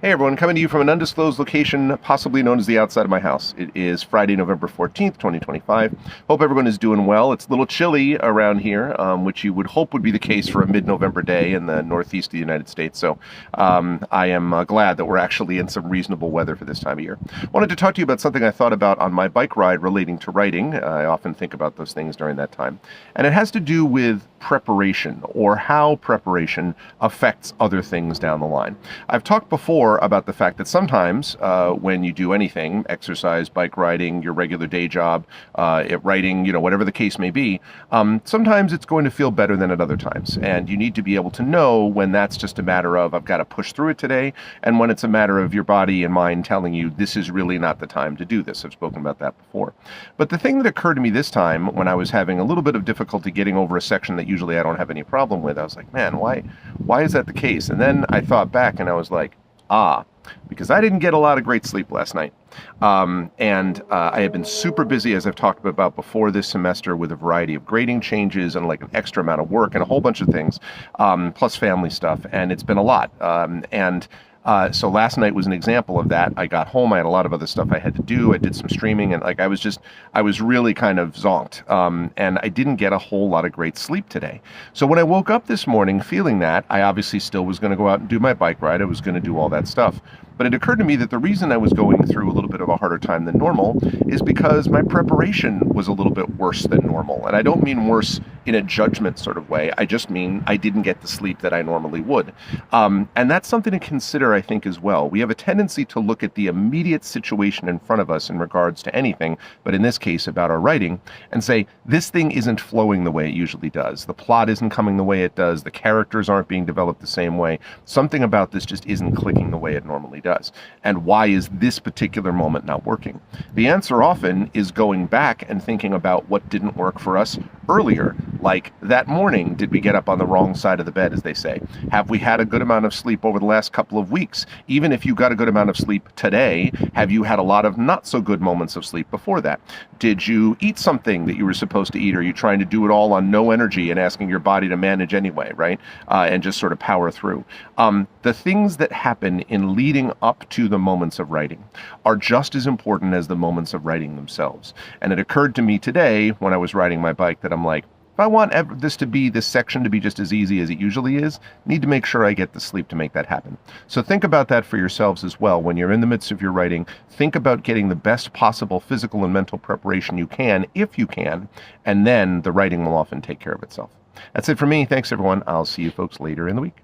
Hey everyone, coming to you from an undisclosed location, possibly known as the outside of my house. It is Friday, November 14th, 2025. Hope everyone is doing well. It's a little chilly around here, which you would hope would be the case for a mid-November day in the northeast of the United States. So I am glad that we're actually in some reasonable weather for this time of year. Wanted to talk to you about something I thought about on my bike ride relating to writing. I often think about those things during that time. And it has to do with preparation, or how preparation affects other things down the line. I've talked before about the fact that sometimes when you do anything, exercise, bike riding, your regular day job, writing, whatever the case may be, sometimes it's going to feel better than at other times. And you need to be able to know when that's just a matter of, I've got to push through it today, and when it's a matter of your body and mind telling you, this is really not the time to do this. I've spoken about that before. But the thing that occurred to me this time, when I was having a little bit of difficulty getting over a section that usually I don't have any problem with, I was like, man, why is that the case? And then I thought back and I was like, because I didn't get a lot of great sleep last night. And I have been super busy, as I've talked about before, this semester with a variety of grading changes and like an extra amount of work and a whole bunch of things, plus family stuff. And it's been a lot. So last night was an example of that. I got home, I had a lot of other stuff I had to do. I did some streaming, and I was really kind of zonked. And I didn't get a whole lot of great sleep today. So when I woke up this morning feeling that, I obviously still was going to go out and do my bike ride. I was going to do all that stuff. But it occurred to me that the reason I was going through a little bit of a harder time than normal is because my preparation was a little bit worse than normal. And I don't mean worse in a judgment sort of way. I just mean I didn't get the sleep that I normally would. And that's something to consider, I think, as well. We have a tendency to look at the immediate situation in front of us in regards to anything, but in this case about our writing, and say, this thing isn't flowing the way it usually does. The plot isn't coming the way it does. The characters aren't being developed the same way. Something about this just isn't clicking the way it normally does. And why is this particular moment not working? The answer often is going back and thinking about what didn't work for us earlier. Like that morning, did we get up on the wrong side of the bed, as they say? Have we had a good amount of sleep over the last couple of weeks? Even if you got a good amount of sleep today, have you had a lot of not so good moments of sleep before that? Did you eat something that you were supposed to eat? Or are you trying to do it all on no energy and asking your body to manage anyway, right? And just sort of power through. The things that happen in leading up to the moments of writing are just as important as the moments of writing themselves. And it occurred to me today when I was riding my bike that I'm like, if I want this section to be just as easy as it usually is, need to make sure I get the sleep to make that happen. So think about that for yourselves as well. When you're in the midst of your writing, think about getting the best possible physical and mental preparation you can, if you can, and then the writing will often take care of itself. That's it for me. Thanks, everyone. I'll see you folks later in the week.